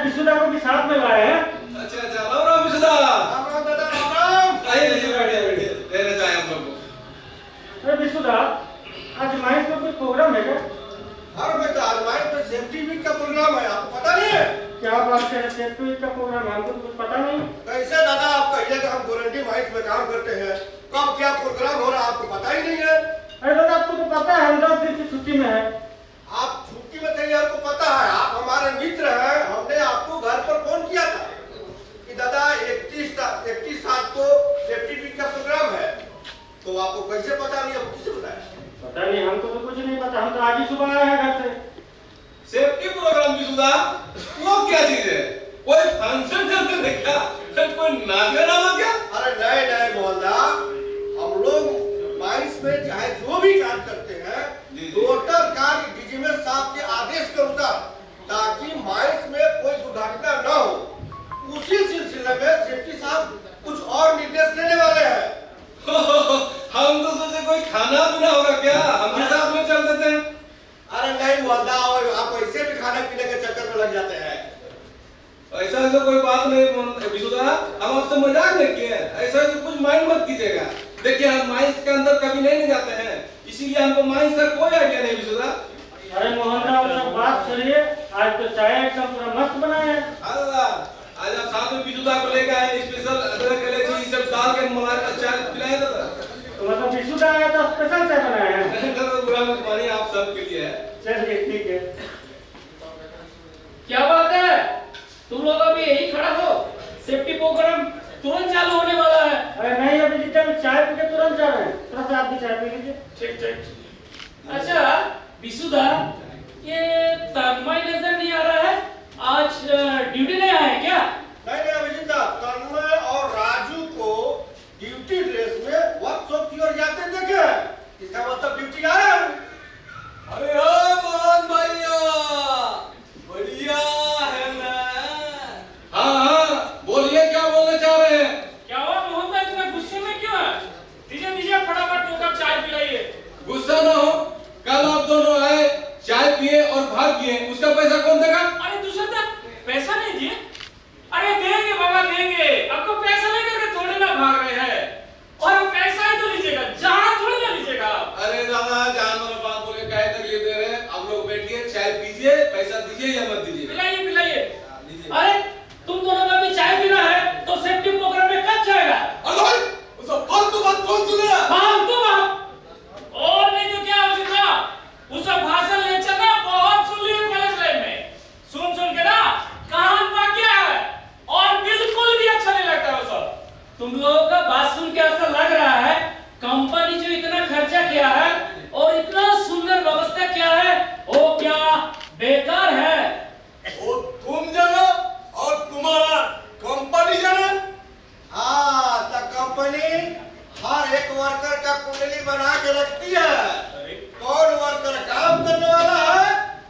विशुदा को भी साथ में लाए हैं। अच्छा अच्छा, राम राम विशुदा। राम राम दादा, राम राम। आइए आइए, बैठिए बैठिए, ले लेते हैं हम लोग को। अरे विशुदा, आज माइंस में कोई प्रोग्राम है क्या? हर बेटा आज माइंस में सेफ्टी वीक का प्रोग्राम है, आपको पता नहीं है? क्या बात है, सेफ्टी वीक का प्रोग्राम है, हमको तो कुछ पता नहीं। कैसे दादा आप कहिए कि हम गारंटी माइंस में काम करते हैं, कब क्या प्रोग्राम हो रहा है आपको पता ही नहीं है? अरे दादा, आपको तो पता है हम 10 दिन से छुट्टी में है। आप छुट्टी में थे, आपको पता है, आप हमारे मित्र हैं। हमने आपको घर पर फोन किया था कि दादा 31/7 को सेफ्टी वीक का प्रोग्राम है, तो आपको कैसे पता नहीं, आपको किसे बताया? पता नहीं, हमको तो कुछ नहीं पता, हम तो आज ही सुबह आए हैं घर से। सेफ्टी प्रोग्राम विशुदा, वो क्या चीज है? कोई फंक्शन चलते थे क्या? कोई नाच गाना क्या? अरे नहीं नहीं मोहल्ला, हम लोग माइंस में चाहे जो भी काम करते हैं, टोटल कार्य डीजीएमएस साहब के आदेश के अनुसार, ताकि माइंस में कोई दुर्घटना न हो। उसी सिलसिले में सेफ्टी साहब कुछ और निर्देश देने वाले हैं। हम तो सोचे कोई खाना पीना होगा क्या, हम भी साथ में चल देते हैं। अरे नहीं मोहल्ला, आप ऐसे भी खाने पीने के चक्कर में लग जाते हैं। ऐसा तो कोई बात नहीं विशुदा, हम आपसे मजाक नहीं किए, ऐसा तो कुछ माइंड मत कीजिएगा। देखिए हम माइंस के अंदर कभी नहीं जाते हैं, इसीलिए हमको माइंस का कोई आइडिया नहीं विशुदा। अरे मोहन राव, बात सुनिए, आज तो चाय एकदम पूरा मस्त बनाए हैं। अल्लाह, आज आप साथ में विशुदा को लेकर आए, स्पेशल अदरक इलायची ये सब डाल के मलाई का चाय पिलाए दादा। तो मतलब विशुदा आया तो स्पेशल चाय बनाए हैं। तो बुरा मत मानिए, आप सब के लिए है। चलिए ठीक है। क्या बात है, तुम लोग अभी यही खड़ा हो? सेफ्टी प्रोग्राम तुरंत चालू होने वाला है। अरे नहीं, अभी जितना भी चाय पी के तुरंत जा रहे हैं, थोड़ा सा आप भी चाय पी लीजिए। ठीक ठीक। अच्छा विशुदा, ये तन्मय नजर नहीं आ रहा है, आज ड्यूटी नहीं आया है क्या? नहीं नहीं अभिजीत साहब, तन्मय और राजू को ड्यूटी ड्रेस में वर्कशॉप की ओर जाते देखे, इसका मतलब ड्यूटी आए हैं। अरे ओ मोहन भैया, बढ़िया है ना? हाँ, बोलिए क्या बोलना चाह रहे हैं? क्या हुआ मोहन भाई, इतना गुस्से में क्यों है? दीजिए दीजिए फटाफट 2 कप चाय पिलाइए। गुस्सा ना हो, कल आप दोनों आए, चाय पिए और भाग गए, उसका पैसा कौन देगा? अरे दूसरा था, पैसा नहीं दिए? अरे देंगे बाबा देंगे, आपको पैसा लेकर के थोड़े ना भाग रहे हैं, और पैसा ही तो लीजिएगा, जहाँ थोड़ी ना लीजिएगा। अरे दादा, जान वाला बात बोले काहे तकलीफ दे रहे हैं? आप लोग बैठिए, चाय पीजिए, पैसा दीजिए या मत दीजिए। पिलाइए पिलाइए। लीजिए। अरे तुम दोनों का भी चाय पीना है तो सेफ्टी प्रोग्राम में कब जाएगा? अरे उसका फालतू बात कौन सुनेगा? फालतू बात? और नहीं तो क्या हो सकता? उसका भाषण लेक्चर ना बहुत सुन लिए कॉलेज लाइफ में, सुन सुन के ना कान पक गया है, और बिल्कुल भी अच्छा नहीं लगता वो सब। तुम लोगों का बात सुन के ऐसा लग रहा है कंपनी जो इतना खर्चा किया है और इतना सुंदर व्यवस्था किया है, वो क्या बेकार है? वो तुम जानो और तुम्हारा कंपनी जाने। हाँ, तो कंपनी हर एक वर्कर का कुंडली बना के रखती है, कौन वर्कर काम करने वाला है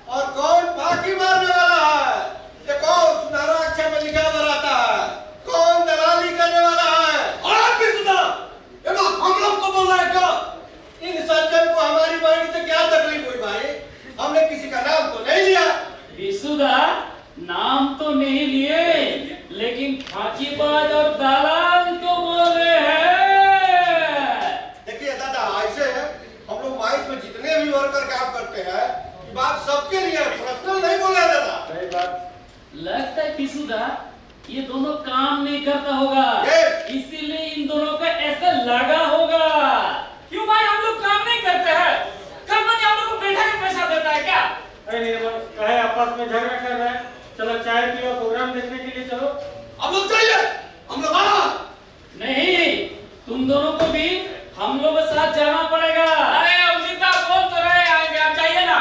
और कौन फाकी मारने वाला है, ये कौन सुनहरा अक्षर में लिखा हुआ रहता है, कौन दलाली करने वाला है। और भी सुना, ये बात हम लोग को बोल रहा है क्या? इन सज्जन को हमारी वाणी से क्या तकलीफ हुई भाई? हमने किसी का नाम तो नहीं लिया। विशुदा, नाम तो नहीं लिए, लेकिन फाकीबाज और दलाल तो बोले हैं। देखिए दादा, ऐसे हम लोग माइंस में जितने भी वर्कर काम करते हैं, ये बात सबके लिए पर्सनल नहीं बोला दादा। सही बात। लगता है विशुदा ये दोनों काम नहीं करता होगा, इसीलिए इन दोनों का ऐसा लगा होगा। क्यों भाई, हम लोग काम नहीं करते हैं? कंपनी हम लोग को बैठा के पैसा देता है क्या? अरे नहीं, बस कहे आपस में झगड़ा कर रहे हैं, चलो चाय पियो, प्रोग्राम देखने के लिए चलो। अब लोग चाहिए, हम लोग आना। नहीं, तुम दोनों को भी हम लोग के साथ जाना पड़ेगा। अरे अभिजीता बोल तो रहे आएंगे, आप जाइए ना।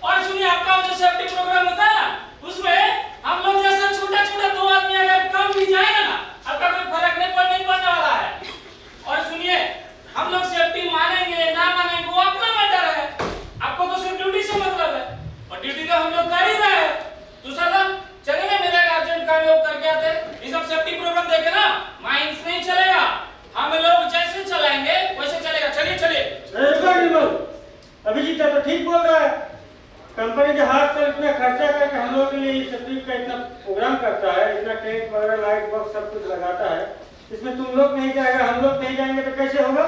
और सुनिए, आपका जो सेफ्टी प्रोग्राम होता है ना, उसमें हम लोग जैसा छोटा छोटा 2 आदमी अगर कम भी जाएगा ना, आपका कोई फर्क नहीं पड़ने वाला है। और सुनिए, हम लोग सेफ्टी मानेंगे ना मानेंगे वो अपना मैटर है, आपको तो सिर्फ ड्यूटी से मतलब है, और ड्यूटी तो हम लोग कर ही रहे हैं। दूसरा था, चलिए ना, मेरा अर्जेंट काम लोग करके आते हैं, ये सब सेफ्टी प्रोग्राम देखे ना माइंस नहीं चलेगा, हम लोग जैसे चलाएंगे वैसे चलेगा। चलिए चलिए। अभिजीत तो ठीक बोल रहा है। कंपनी जो हर साल इतना खर्चा करके हम लोग के लिए सेफ्टी का इतना प्रोग्राम करता है, इतना टेंट वगैरह लाइट बॉक्स सब कुछ लगाता है, इसमें तुम लोग नहीं जाएगा, हम लोग नहीं जाएंगे तो कैसे होगा?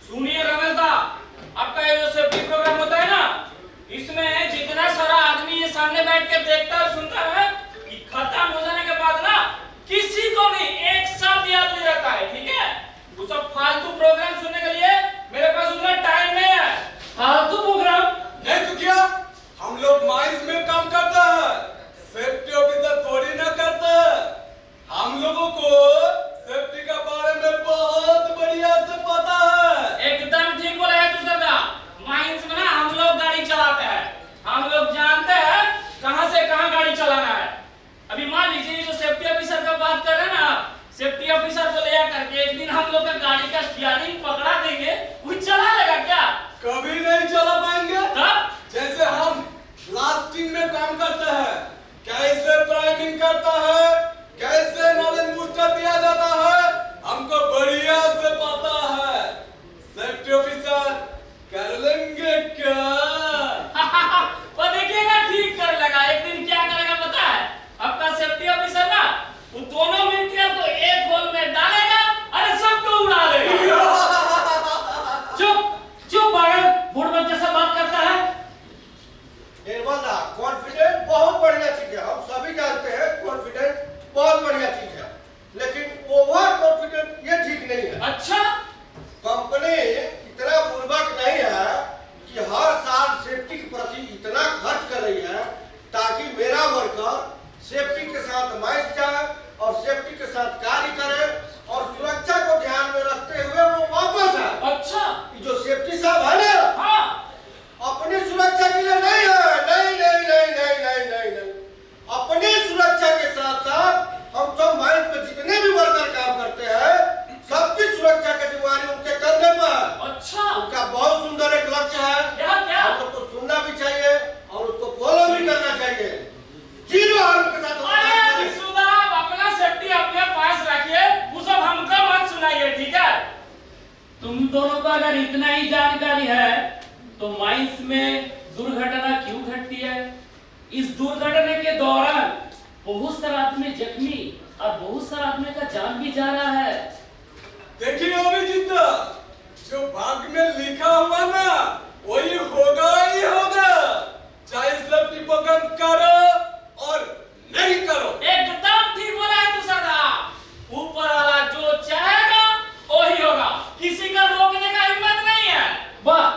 सुनिए रमेश दा, आपका ये जो सेफ्टी प्रोग्राम होता है ना, इसमें जितना सारा आदमी ये सामने बैठ के देखता है सुनता है कि खत्म हो जाने के बाद ना किसी को भी एक साथ याद नहीं रहता है, ठीक है? वो सब फालतू प्रोग्राम सुनने के लिए मेरे पास उतना टाइम नहीं है। फालतू प्रोग्राम नहीं तो क्या, हम लोग माइंस में काम करता है, सेफ्टी ऑफिसर थोड़ी ना करता है। हम लोगों को सेफ्टी के बारे में बहुत बढ़िया से पता है। एकदम ठीक बोला है तू सरदा। माइंस में ना हम लोग गाड़ी चलाते हैं, हम लोग जानते हैं कहां से कहां गाड़ी चलाना है। अभी मान लीजिए ये जो सेफ्टी ऑफिसर का बात कर रहे हैं ना, सेफ्टी ऑफिसर को ले करके एक दिन हम लोग का गाड़ी का स्टीयरिंग पकड़ा देंगे, वो चला लेगा क्या? कभी नहीं चला पाएंगे। तब जैसे हम ब्लास्टिंग में काम करते हैं, कैसे प्राइमिंग करता है, कैसे नॉलेज बूस्टर दिया जाता है, हमको बढ़िया से पता है। सेफ्टी ऑफिसर कर लेंगे क्या? वो देखिएगा ठीक कर लगा। एक दिन क्या करेगा पता है? आपका सेफ्टी ऑफिसर ना वो दोनों मिलकर को एक होल में डालेगा, अरे सबको उड़ा देगा। चुप चुप पागल, बुढ़बक जैसा बात करता है। निर्मल दा, कॉन्फिडेंट बहुत बढ़िया चीज है, हम सभी जानते हैं कॉन्फिडेंट बहुत बढ़िया चीज है, लेकिन ओवर कॉन्फिडेंट ये ठीक नहीं है। अच्छा, कंपनी इतना बुर्बक नहीं है कि हर साल सेफ्टी के प्रति इतना खर्च कर रही है ताकि मेरा वर्कर सेफ्टी के साथ मैच जाए और सेफ्टी के साथ कार्य करे और सुरक्षा को ध्यान में रखते हुए वो वापस आए। अच्छा, ये जो सेफ्टी साहब है ना, हाँ, अपनी सुरक्षा के लिए नहीं है, नहीं नहीं नहीं नहीं नहीं नहीं नहीं, अपनी सुरक्षा के साथ साथ हम सब माइंस पे जितने भी वर्कर काम करते हैं सबकी सुरक्षा की जिम्मेदारी उनके कंधे पर है। अच्छा, उनका बहुत सुंदर एक लक्ष्य है, क्या क्या? हम लोग को सुनना भी चाहिए और उसको फॉलो भी करना चाहिए। जीरो हार्म के साथ अरे विशुदा, अपना सेफ्टी अपने पास रखिए, वो सब हमको मत सुनाइए, ठीक है? तुम दोनों को अगर इतना ही जानकारी है तो माइंस में दुर्घटना क्यों घटती है? इस दुर्घटना के दौरान बहुत सारा आदमी जख्मी और बहुत सारा आदमी का जान भी जा रहा है। देखिए अभिजीत, जो भाग्य में लिखा हुआ ना वही होगा ही होगा, चाहे सेफ्टी प्रोग्राम करो और नहीं करो। एकदम ठीक बोला है तू सरदा। ऊपर वाला जो चाहेगा वही होगा, किसी का रोकने का हिम्मत नहीं है। वाह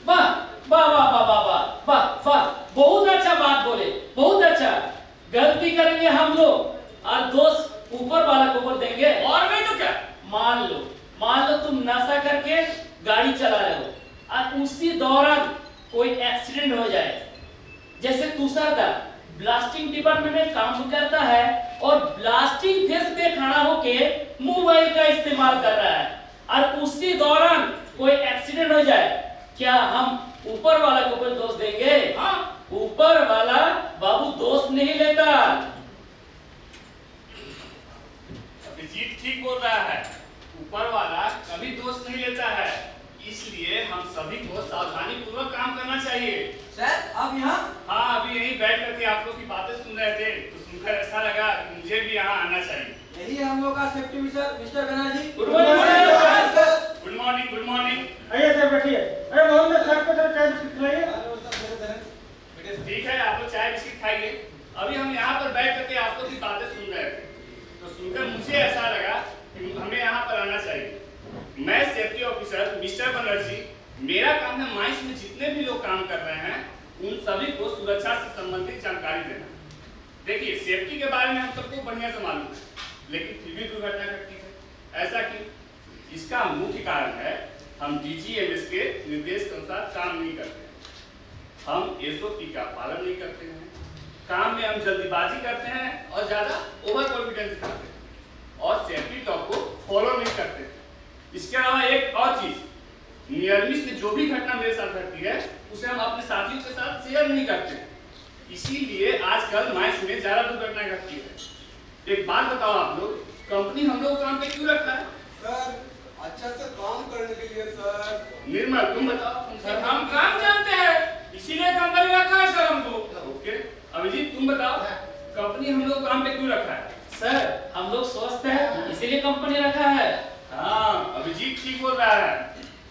वाह वाह वाह वाह वाह वाह वाह वाह, बहुत अच्छा बात बोले, बहुत अच्छा। गलती करेंगे हम लोग और दोष ऊपर वाला को ऊपर देंगे, और नहीं तो क्या? मान लो तुम नशा करके गाड़ी चला रहे हो और उसी दौरान कोई एक्सीडेंट हो जाए, जैसे तुषार दा ब्लास्टिंग डिपार्टमेंट में काम करता है और ब्लास्टिंग फेस पे खड़ा होके मोबाइल का इस्तेमाल कर रहा है और उसी दौरान कोई एक्सीडेंट हो जाए, क्या हम ऊपर वाला को कोई दोष देंगे? हाँ, ऊपर वाला बाबू दोष नहीं लेता। अभिजीत ठीक बोल रहा है, ऊपर वाला कभी दोष नहीं लेता है, इसलिए हम सभी को सावधानी पूर्वक काम करना चाहिए। सर आप यहाँ? हाँ, अभी यहीं बैठ करके आप लोग की बातें सुन रहे थे तो सुनकर ऐसा लगा कि मुझे भी यहाँ आना चाहिए। यही है हम लोग का safety officer mister Banerjee. Good morning sir. Good morning, good morning. आइए सर बैठिए। अरे मोहम्मद साहब को थोड़ा चाय बिस्किट खिलाइए। ठीक है, आप लोग चाय बिस्किट खाइए। अभी हम यहाँ पर बैठ करके आप लोग की बातें सुन रहे थे तो सुनकर मुझे ऐसा लगा कि हमें यहाँ पर आना चाहिए। मैं सेफ्टी ऑफिसर मिस्टर बनर्जी, मेरा काम है माइंस में जितने भी लोग काम कर रहे हैं उन सभी को सुरक्षा से संबंधित जानकारी देना। देखिए, सेफ्टी के बारे में हम सबको बढ़िया से मालूम है, लेकिन फिर भी दुर्घटना घटती है। ऐसा क्यों? इसका मुख्य कारण है हम डीजीएमएस के निर्देश के अनुसार काम नहीं करते, हम एसओपी का पालन नहीं करते हैं, काम में हम जल्दीबाजी करते हैं और ज्यादा ओवर कॉन्फिडेंस दिखाते हैं और सेफ्टी लॉ को फॉलो नहीं करते। इसके अलावा एक और चीज, नियर मिस में जो भी घटना मेरे साथ घटती है उसे हम अपने साथियों के साथ शेयर नहीं करते, इसीलिए आजकल माइंस में ज्यादा दुर्घटना घटती है। एक बात बताओ आप लोग, कंपनी हम लोग काम पे क्यों रखता है? सर अच्छा से काम करने के लिए। सर निर्मल तुम बताओ। सर हम काम जानते हैं, इसीलिए कंपनी रखा है सर कंपनी हम लोग काम पे क्यों रखा है? सर हम लोग स्वस्थ हैं इसीलिए कंपनी रखा है। हाँ, अभिजीत ठीक बोल रहा है।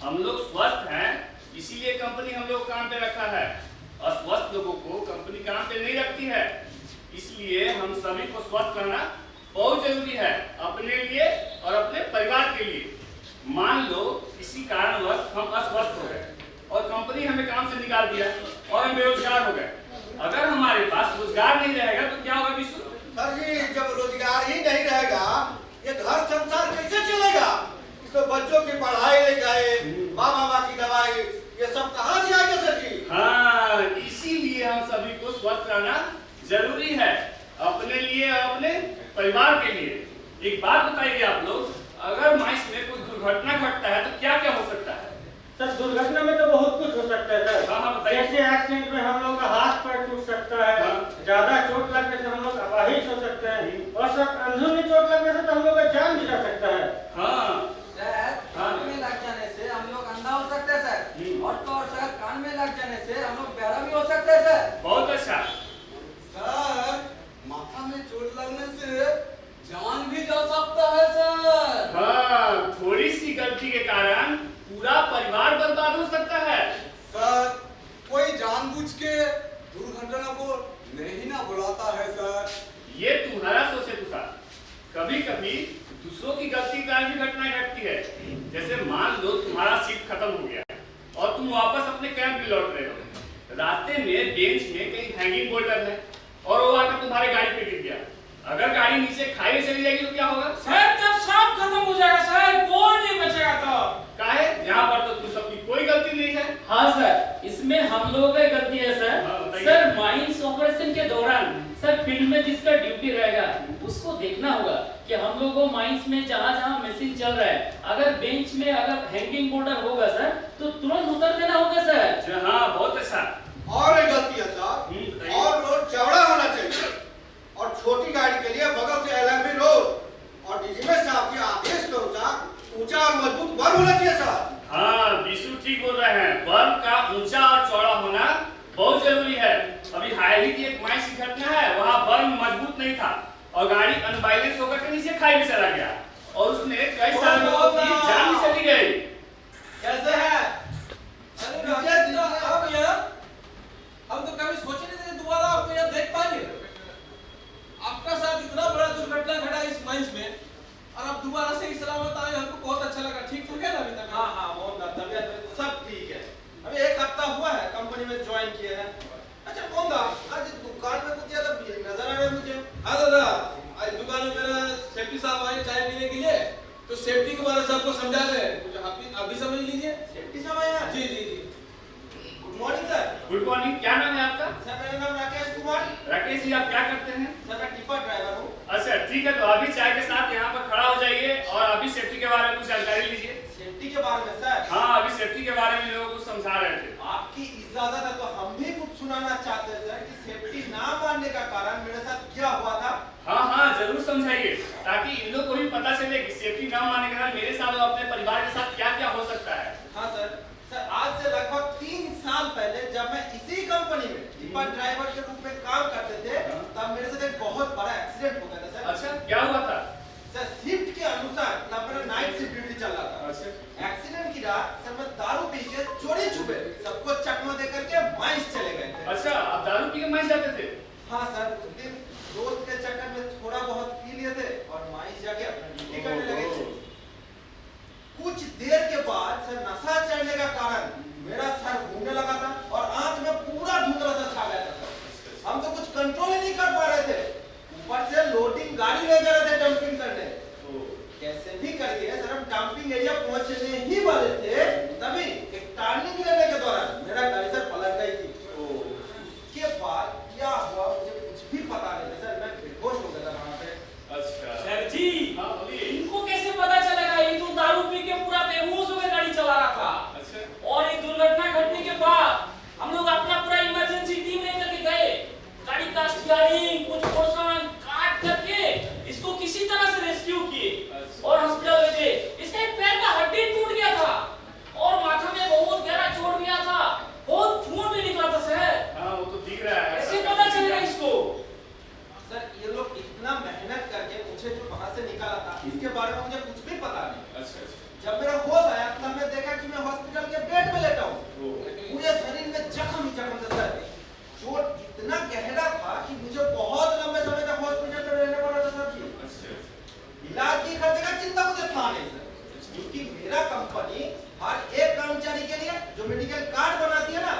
हम लोग स्वस्थ हैं इसीलिए कंपनी हम लोग काम पे रखा है। अस्वस्थ लोगों को कंपनी काम पे नहीं रखती है। इसलिए हम सभी को स्वस्थ रहना बहुत जरूरी है, अपने लिए और अपने परिवार के लिए। मान लो किसी कारणवश हम अस्वस्थ हो गए और कंपनी हमें काम से निकाल दिया और हम बेरोजगार हो गए। अगर हमारे पास रोजगार नहीं रहेगा तो क्या होगा विशु? सर जी, जब रोजगार ही नहीं रहेगा ये घर संसार कैसे चलेगा? इसमें बच्चों की पढ़ाई लिखाई, माँ बाबा की दवाई, ये सब कहाँ से आएगा सर जी? हाँ, इसीलिए हम सभी को स्वस्थ रहना जरूरी है, अपने लिए और अपने परिवार के लिए। एक बात बताइए आप लोग, अगर माइस में कोई दुर्घटना घटता है तो क्या क्या हो सकता है? सर दुर्घटना में तो बहुत कुछ हो सकता है सर। हाँ, बताइए। जैसे एक्सीडेंट में हम लोग का हाथ पैर टूट सकता है, हाँ। ज्यादा चोट लगने से हम लोग अपाहिज हो सकते हैं, और सर अंदरूनी चोट लगने से तो हम लोग का जान भी जा सकता है। हाँ, सर कान में लग जाने से हम लोग अंधा हो सकते हैं सर, और तो और सर कान में लग जाने से हम लोग बहरा भी हो सकते हैं सर। बहुत अच्छा। सर माथा में चोट लगने से जान भी जा सकता है सर। हाँ, थोड़ी सी गलती के कारण पूरा परिवार बर्बाद हो सकता है। सर कोई जानबूझ के दुर्घटना को नहीं ना बुलाता है सर। ये तुम्हारा सोच है तुषार। कभी कभी दूसरों की गलती के कारण भी घटनाएं घटती है। जैसे मान लो तुम्हारा शिफ्ट खत्म हो गया और तुम वापस अपने कैंप में लौट रहे हो। रास्ते में बेंच में कहीं हैंगिंग बोल्डर है और वो आकर तुम्हारे गाड़ी पे गिर गया। अगर गाड़ी नीचे खाई में चली जाएगी तो क्या होगा? सर तब सब खत्म हो जाएगा सर, कोई नहीं बचेगा तब। काहे? यहाँ पर तो तुम सबकी कोई गलती नहीं है। हाँ सर, इसमें हम लोगों की गलती है सर। हाँ, बताइए। सर माइंस ऑपरेशन के दौरान सर फील्ड में जिसका ड्यूटी रहेगा उसको देखना होगा कि हम लोगों को माइंस में जहाँ जहाँ मशीन चल रहा है, अगर बेंच में अगर हैंगिंग बोल्डर होगा सर तो तुरंत उतर देना होगा सर। हाँ, बहुत अच्छा। और एक गलती है सर, बताइए। और रोड चौड़ा होना चाहिए, और छोटी गाड़ी के लिए बगल से एलएमबी रोड, और डीजीपी साहब के आदेश के अनुसार ऊंचा और मजबूत बर्फ होना चाहिए सर। हाँ, विशु ठीक बोल रहे हैं। बर्फ का ऊंचा और चौड़ा होना बहुत जरूरी है। अभी हाल ही की एक माइंस की घटना है, वहाँ बर्फ मजबूत नहीं था और गाड़ी अनबैलेंस होकर के नीचे खाई में चला गया और उसने कई सारे लोगों की जान भी चली गई। कैसे है? आप यहाँ हम तो कभी सोचे नहीं थे दोबारा आपको यहाँ देख पाएंगे। आपका साथ इतना बड़ा दुर्घटना घटा इस माइंस में और आप दोबारा से सलामत आए, हमको बहुत अच्छा लगा। ठीक तो है ना अभी तक? हाँ हाँ, मोहन तबियत सब ठीक है। अभी एक हफ्ता हुआ है कंपनी में ज्वाइन किए हैं। अच्छा मोहन, आज दुकान में कुछ ज्यादा भीड़ नजर आ रहा है मुझे। हाँ दादा, आज दुकान में मेरा सेफ्टी साहब आए चाय पीने के लिए, तो सेफ्टी के बारे में सबको समझा रहे हैं। कुछ आप भी समझ लीजिए। सेफ्टी साहब आए हैं? जी जी जी। Good morning sir. Good morning. क्या नाम है आपका? सर मेरा नाम राकेश कुमार। राकेश जी, आप क्या करते हैं? सर मैं टिपर ड्राइवर हूँ। अच्छा ठीक है, तो अभी चाय के साथ यहाँ पर खड़ा हो जाइए और अभी सेफ्टी के बारे में कुछ जानकारी लीजिए। सेफ्टी के बारे में सर? हाँ, अभी सेफ्टी के बारे में लोगों को समझा रहे थे। आपकी इजाजत है तो हम भी कुछ सुनाना चाहते हैं सर कि सेफ्टी ना मानने का कारण मेरे साथ क्या हुआ था। हाँ हाँ, जरूर समझाइए ताकि इन लोग को भी पता चले कि सेफ्टी ना मानने के कारण मेरे साथ और अपने परिवार के साथ क्या क्या हो सकता है। हाँ सर। सर आज से लगभग 3 साल पहले जब मैं इसी कंपनी में टिपर ड्राइवर के रूप में काम करते थे, तब मेरे साथ एक बहुत बड़ा एक्सीडेंट हो गया था सर। अच्छा, क्या हुआ था? सर शिफ्ट के अनुसार तब मेरा नाइट शिफ्ट ड्यूटी चल रहा था। अच्छा। एक्सीडेंट की रात सर मैं दारू पी के चोरी छुपे सबको चकमा दे करके माइंस चले गए थे। अच्छा, आप दारू पी के माइंस जाते थे? हाँ सर, उस दिन दोस्त के चक्कर में थोड़ा बहुत पी लिए थे और माइंस जाके अपना ड्यूटी करने लगे थे। कुछ देर के बाद सर नशा चढ़ने का कारण मेरा सर घूमने लगा था और आंख में पूरा धुंधला सा छा गया था सर। हम तो कुछ कंट्रोल ही नहीं कर पा रहे थे। ऊपर से लोडिंग गाड़ी ले जा रहे थे डंपिंग करने। कैसे भी करके सर हम डंपिंग एरिया पहुंचने ही वाले थे, तभी एक टर्निंग लेने के दौरान मेरा गाड़ी सर पलट गई थी। उसके बाद क्या हुआ मुझे कुछ भी इतना गहरा था कि मुझे बहुत लंबे समय तक हॉस्पिटल में रहना पड़ा था सर जी। इलाज की खर्चे का चिंता मुझे था नहीं सर, क्योंकि मेरा कंपनी हर एक कर्मचारी के लिए जो मेडिकल कार्ड बनाती है ना,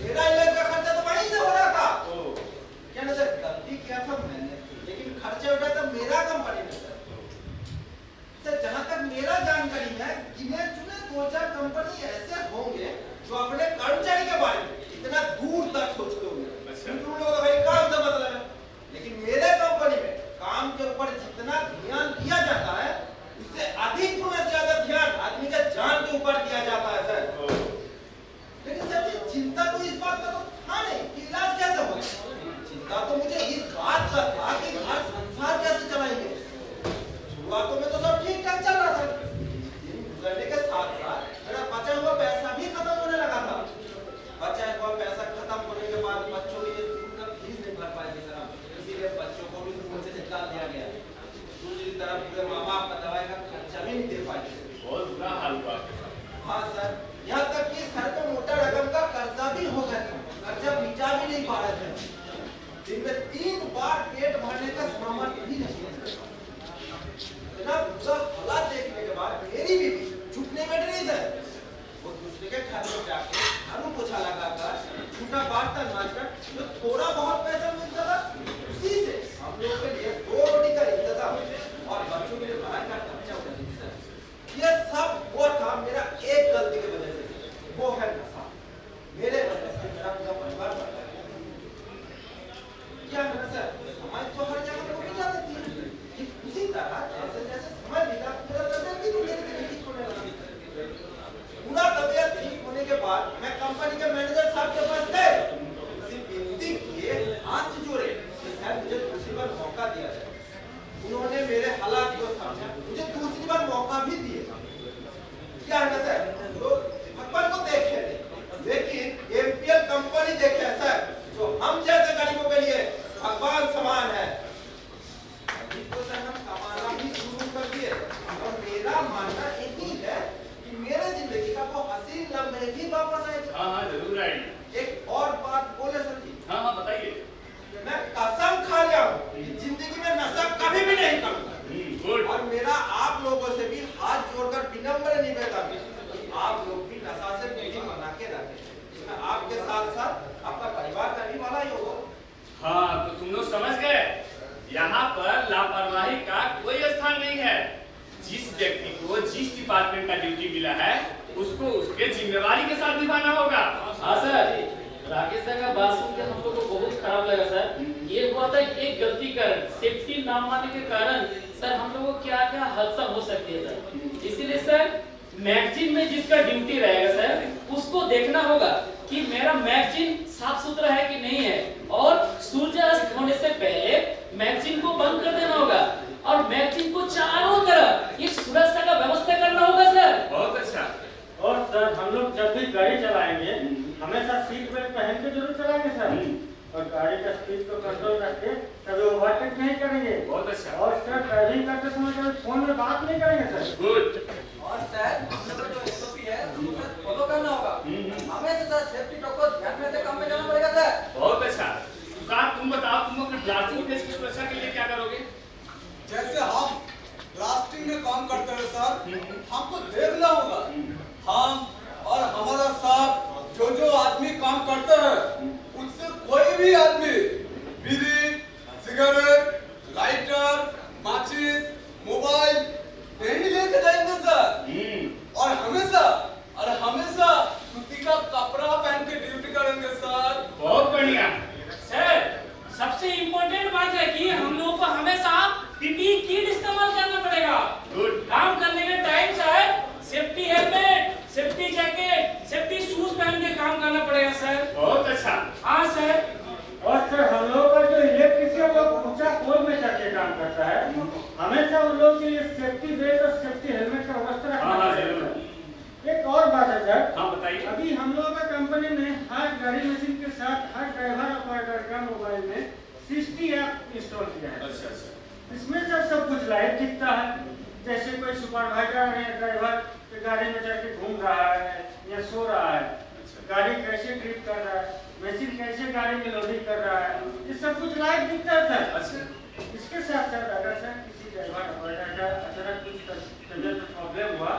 मेरा इलाज का खर्चा तो वहीं से हो रहा था। क्या ना सर, गलती किया था मैंने, लेकिन खर्चा उठाया था मेरा कंपनी ने सर। सर जहां तक मेरा जानकारी है, गिने चुने 2-4 कंपनी ऐसे होंगे जो अपने कर्मचारी के बारे में इतना दूर तक सोचते होंगे। उन लोगों का भाई काम से मतलब है, लेकिन मेरे कंपनी में काम के ऊपर जितना ध्यान दिया जाता है, उससे अधिक गुना ज्यादा ध्यान आदमी के जान के ऊपर दिया जाता है सर। लेकिन सर जी, चिंता तो इस बात का तो था नहीं कि इलाज कैसे होगा, चिंता तो मुझे इस बात का था कि घर संसार कैसे चलाएंगे। शुरुआतों में तो सब ठीक ठाक चल रहा था, दिन गुजरने के साथ साथ मेरा बचा हुआ पैसा भी खत्म होने लगा था। बचा हुआ पैसा खत्म होने के बाद बच्चों के स्कूल का फीस नहीं भर पाए थे सर, इसीलिए बच्चों को भी स्कूल से निकाल दिया गया। दूसरी तरफ पूरे माँ बाप का दवाई का खर्चा भी नहीं दे पाए थे। बहुत बुरा हाल हुआ। हाँ सर, यहाँ तक कि सर पे मोटा रकम का कर्जा भी हो गया था, कर्जा मिटा भी नहीं पा रहे थे। दिन में 3 बार पेट भरने का सामर्थ्य भी नहीं है। इतना बुरा हालात देखने के बाद मेरी बीवी चुप नहीं बैठ रही सर, वो दूसरे के घर में जाके झाड़ू पोछा लगाकर झूठा बर्तन मांजकर जो थोड़ा बहुत पैसा मिलता था, उसी से हम लोग के लिए 2 रोटी का इंतजाम और बच्चों के लिए पढ़ाई का खर्चा उठाती थी सर। ये सब वो था मेरा एक गलती की वजह से, वो है नशा। मेरे वजह से मेरा पूरा परिवार बढ़ गया। क्या है ना सर, समाज तो हर जगह पे मिल जाती है, उसी तरह जैसे जैसे समय बीता पूरा तबियत भी धीरे-धीरे ठीक होने लगा। पूरा तबियत ठीक होने के बाद मैं कंपनी के मैनेजर साहब के पास गए, उसी विनती किए, हाथ जोड़े कि सर मुझे दूसरी बार मौका दिया जाए। उन्होंने मेरे हालात को समझा, मुझे दूसरी बार मौका भी दिया। क्या है ना सर, लोग भगवान को देखे नहीं, लेकिन एमपीएल कंपनी देखे सर, जो हम जैसे गरीबों के लिए भगवान समान है। अभी तो सर हम कमाना भी शुरू कर दिए, और मेरा मानना यही है कि मेरे जिंदगी का वो हसीन लम्हे भी वापस आएंगे। हाँ हाँ जरूर आएंगे। एक और बात बोले सर जी। हाँ हाँ बताइए। मैं कसम खा लिया हूँ कि जिंदगी में नशा कभी भी नहीं करूँगा। गुड। और मेरा आप लोगों से भी हाथ जोड़कर विनम्र निवेदन है कि आप लोग भी नशा से दूरी बना के रखें, जिसमें आपके साथ साथ आपका परिवार का भी भला ही होगा। हाँ तो तुम लोग समझ गए, यहाँ पर लापरवाही का कोई स्थान नहीं है। जिस व्यक्ति को जिस डिपार्टमेंट का ड्यूटी मिला है, उसको उसके जिम्मेवारी के साथ निभाना होगा। हाँ सर, राकेश सर का बात सुन के हम लोग को बहुत खराब लगा सर। ये हुआ था एक गलती कारण, सेफ्टी ना मानने के कारण सर हम लोगों को क्या क्या हादसा हो सकती है सर। इसीलिए सर मैगजीन में जिसका ड्यूटी रहेगा सर, उसको देखना होगा कि मेरा मैगजीन साफ सुथरा है कि नहीं है, और सूर्यास्त होने से पहले मैगजीन को बंद कर देना होगा, और मैगजीन को चारों तरफ एक सुरक्षा का व्यवस्था करना होगा सर। बहुत अच्छा। और सर हम लोग जब भी गाड़ी चलाएंगे हमेशा सीट बेल्ट पहन के जरूर चलाएंगे सर, और गाड़ी का स्पीड को कंट्रोल रखके कभी ओवरटेक नहीं करेंगे। बहुत अच्छा। और सर ड्राइविंग करते समय कभी फोन में बात नहीं करेंगे सर। गुड। और सर हम लोग का जो एसओपी है उसको सर फॉलो करना होगा। हमें सर सेफ्टी टॉक को ध्यान में रखते काम में जाना पड़ेगा सर। बहुत अच्छा। सुशांत तुम बताओ, तुम अपने ब्लास्टिंग केस की सुरक्षा के लिए क्या करोगे? जैसे हम ब्लास्टिंग में काम करते हैं सर, हमको देखना होगा हम और हमारा साथ जो आदमी काम करते हैं, उससे कोई भी आदमी बीड़ी, सिगरेट, लाइटर, माचिस, मोबाइल नहीं लेके जाएंगे सर। और हमेशा सूती का कपड़ा पहन के ड्यूटी करेंगे सर। बहुत बढ़िया। सर सबसे इम्पोर्टेंट बात है कि हम लोगों को हमेशा पीपीई किट इस्तेमाल करना पड़ेगा। गुड। काम करने के time sir safety helmet, safety jacket, safety shoes पहन के काम करना पड़ेगा सर। बहुत अच्छा। हाँ सर। और सर हम लोग का जो इलेक्ट्रिशियन लोग ऊंचा पोल में चढ़ के काम करता है, हमेशा उन लोग के लिए सेफ्टी बेल्ट और सेफ्टी हेलमेट का व्यवस्था रखना हाँ पड़ेगा। जरूर। एक और बात है सर। हाँ बताइए। अभी अभी हम लोगों का कंपनी में हर गाड़ी मशीन के साथ हर ड्राइवर ऑपरेटर का मोबाइल में 60 ऐप इंस्टॉल किया है। अच्छा अच्छा। इसमें सर सब कुछ लाइव दिखता है, जैसे कोई सुपरवाइजर या ड्राइवर गाड़ी में चढ़ के घूम रहा है या सो रहा है, गाड़ी कैसे ट्रिप कर रहा है, मशीन कैसे गाड़ी में लोडिंग कर रहा है, ये सब कुछ लाइव दिखता है सर। अच्छा इसके साथ साथ अगर सर किसी ड्राइवर ऑपरेटर का अचानक कुछ तबियत में प्रॉब्लम हुआ,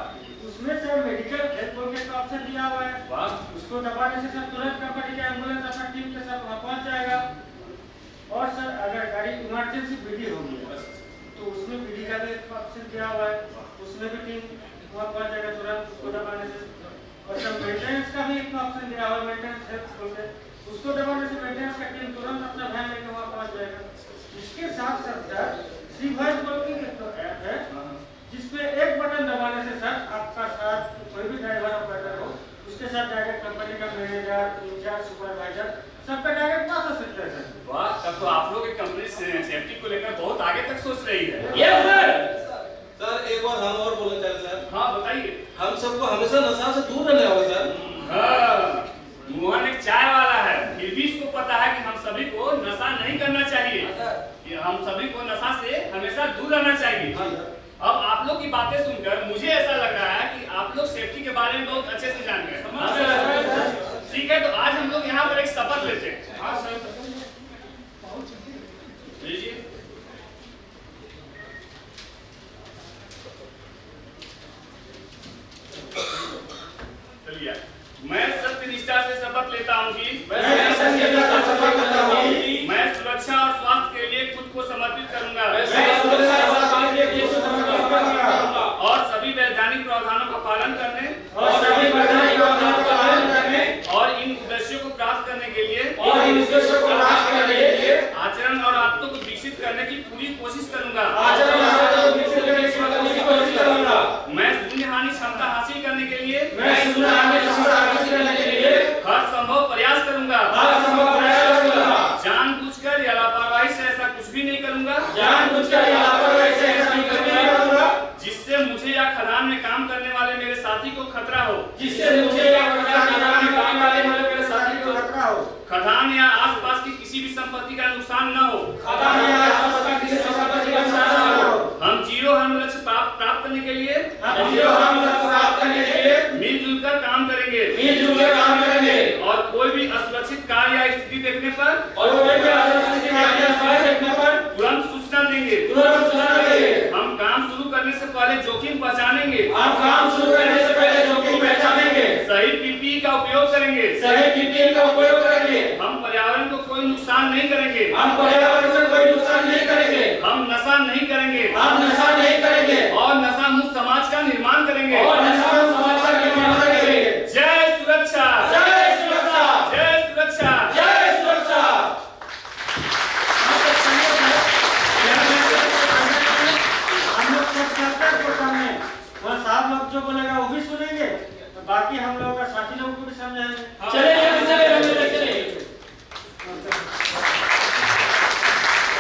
उसमें सर मेडिकल हेल्प बोल के ऑप्शन दिया हुआ है। वाह उसको दबाने से सर तुरंत कंपनी का एम्बुलेंस अपना टीम के साथ वहाँ पहुँच जाएगा। और सर अगर गाड़ी इमरजेंसी पीडी होगी तो उसमें पीडी का भी एक ऑप्शन दिया हुआ है, उसमें भी टीम वहाँ पहुँच जाएगा तुरंत उसको दबाने से। और सर मेंटेनेंस का भी एक ऑप्शन दिया हुआ है, मेंटेनेंस हेल्प बोल के, उसको दबाने से मेंटेनेंस का टीम तुरंत अपना वैन लेकर वहाँ पहुँच जाएगा। इसके साथ साथ सर श्री वॉइस बोल के एक तो ऐप है जिसपे एक बटन दबाने से सर आपका साथ कोई भी ड्राइवर ऑपरेटर हो उसके साथ डायरेक्ट कंपनी का मैनेजर, इंचार्ज, सुपरवाइजर सबका डायरेक्ट बात हो सकता है सर। वाह, तब तो आप लोग की कंपनी सेफ्टी को लेकर बहुत आगे तक सोच रही है। Yes sir. सर एक बार हम और बोलना चाहते हैं सर। हाँ बताइए। हम सबको हमेशा नशा से दूर रहना होगा सर। हाँ, मोहन एक चाय वाला है, फिर भी इसको पता है कि हम सभी को नशा नहीं करना चाहिए, कि हम सभी को नशा से हमेशा दूर रहना चाहिए। अब आप लोग की बातें सुनकर मुझे ऐसा लग रहा है कि आप लोग सेफ्टी के बारे में बहुत अच्छे से जान गए। ठीक है, तो आज हम लोग यहाँ पर एक शपथ लेते हैं। हाँ सर लीजिए। चलिए, मैं सत्यनिष्ठा से शपथ लेता हूँ कि मैं सुरक्षा और स्वास्थ्य के लिए खुद को समर्पित करूंगा और सभी वैधानिक प्रावधानों का पालन करने और इन उद्देश्यों को प्राप्त करने के लिए आचरण और आदतों को विकसित करने की पूरी कोशिश करूंगा। मैं शून्य हानि क्षमता हासिल करने के लिए हर संभव प्रयास करूंगा। जानबूझकर या लापरवाही से ऐसा कुछ भी नहीं करूंगा जिससे मुझे या खदान में काम करने वाले मेरे साथी को खतरा हो। खदान या आसपास की किसी भी संपत्ति का नुकसान न हो। हम जीरो हार्म लक्ष्य प्राप्त करने के लिए मिलजुल कर काम करेंगे और कोई भी असुरक्षित कार्य या स्थिति देखने पर तुरंत सूचना देंगे। हम काम शुरू करने से पहले जोखिम पहचानेंगे। सही पीपीई का उपयोग करेंगे। हम पर्यावरण को कोई नुकसान नहीं करेंगे। हम नशा नहीं करेंगे और नशा मुक्त समाज का निर्माण करेंगे। जय सुरक्षा, जय सुरक्षा, जय सुरक्षा, जय सुरक्षा। हम लोग सब सामने वहाँ साहब लोग जो बोलेगा वो भी सुनेंगे, बाकी हम लोग का साथी लोगों को भी समझाएंगे। चलिए